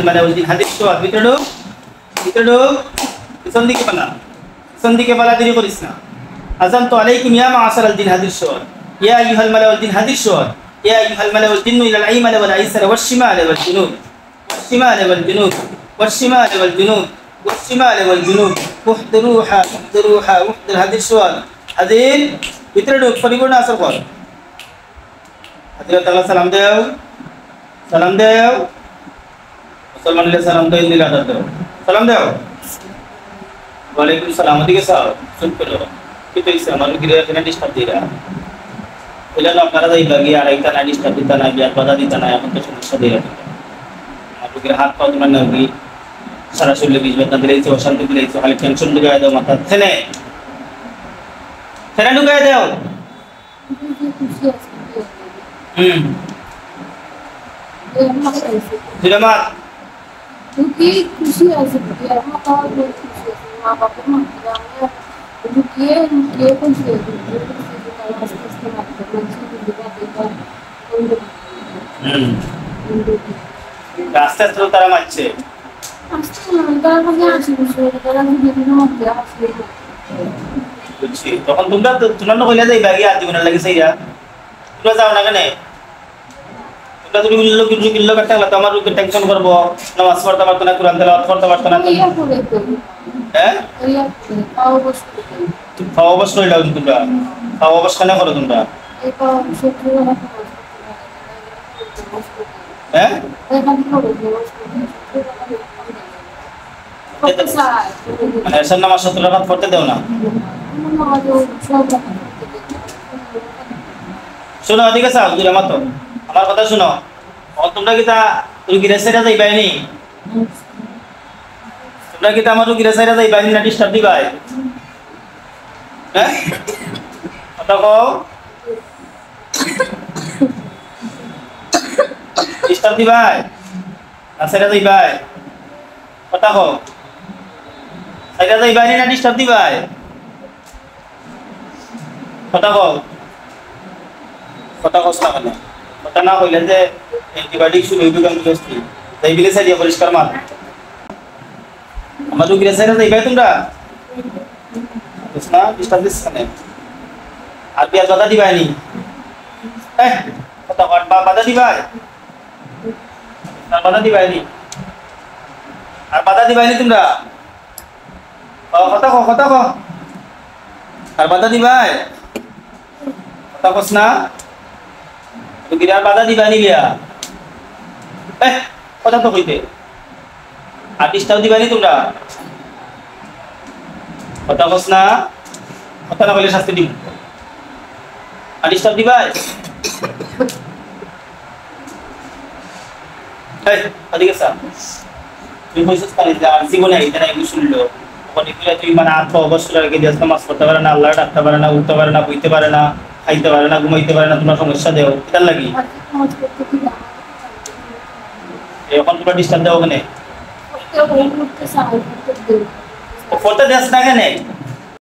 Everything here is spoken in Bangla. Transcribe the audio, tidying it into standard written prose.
মানে ওই হাদিস শোয়া ভিতরে পিছন দিকে পালা দেরি করিস না আযান তো আলাইকুম ইয়া মাআশার আল জিন হাদিস শোয়া ইয়া আইয়ুহাল মালা ওয়াল জিন হাদিস শোয়া ইয়া আইয়ুহাল মালা ওয়াল জিন ইলা আল আইমান ওয়াল আইসার ওয়াশ শিমাল ওয়াল জুনুব والشمال والجنوب احضروها احضر هذه السؤال هذه ভিতরে পরিপূর্ণ আসর কর হযরত আল্লাহ সালাম দাও মুসলমানদের সালাম দাও ইন্দিরা দাও সালাম দাও ওয়া আলাইকুম সালাম ওদিকে সাও চুপ করো কিন্তু ইসে আমার গিরে এখানে ডিস্টার্ব দিরা বলে না আপনারা যাই লাগি আর একটা না ডিস্টার্ব দিতা না বিয়ার বাধা দিতা না এখন তো সমস্যা দিরা আপনাদের হাত পা তোমরা নাকি সারা শরীরে বিষ বেদনা দিলেইছো অশান্তি দিলেইছো খালি টেনশন ঢুকায় দাও মাথা থেনে ঢুকায় দাও দিলামা তুই খুশি আছে আমার কাছে খুশি আছে মা বাবা মা লুকিয়ে খুশি আছে আস্তে আস্তে তারা মারছে তখন তোমরা না কইলা যাইবা গিয়ে আজীবনের লাগে সেইরা তোমরা যাও না কেন তোমরা তুমি কিল্লো কাটতে গেলে তো আমার রুকে টেনশন করবো নামাজ পড়তে পারতো না কোরআন তেলাওয়াত করতে পারতো না হ্যাঁ খাওয়া অবশ কইলাও তোমরা খাওয়া অবশ কেন করো তোমরা হ্যাঁ মানে এসব নামাজ 70 রাকাত পড়তে দাও না শোনো ঠিক আছে আব্দুল রহমান তো আমার কথা শোনো তোমরা কি তা রুগীর সাইডে যাইবানি তোমরা কি তা আমার রুগীর সাইডে যাইবানি না ডিস্টার্ব দিবাই হ্যাঁ কথা কও ডিস্টার্ব দিবাই না সাইডে যাইবাই কথা কও সাইডে যাইবানি না ডিস্টার্ব দিবাই কথা কও কথা কস না কেন কথা না কইলে যে অ্যান্টিবায়োটিক শুরু হইবে কেন বুঝছি তাই বিলে সাইডে পরিষ্কার মার আমার রুগীর সাইডে যাইবাই তোমরা বুঝনা ডিস্টার্ব দিছ কেন আর বিয়ার বাধা দিবাইনি কথা কট বাধা দিবাই আর বাধা দিবাইনি আর বাধা দিবাইনি তোমরা কথা কো আর বাধা দিবাই কথা কস না রুগীর আর বাধা দিবাইনি বিয়া কথা তো কইতে আর ডিস্টার্ব দিবাইনি তোমরা কথা কস না কথা না বলে শাস্তি দিব আর ডিস্টার্ব দিবাই ওদিকে স্যার তুমি কইছস কালি আর জীবনে এটা নাই শুনলো ওখানে গিয়ে তুই মানে আত্ম অবশ্যই রেখে দিস নামাজ পড়তে পারে না আল্লাহ ডাকতে পারে না উঠতে পারে না বইতে পারে না খাইতে পারে না ঘুমাইতে পারে না তোমার সমস্যা দেও এটার লাগি এখন তোমরা ডিস্টার্ব দাও কেন পড়তে দেস না কেন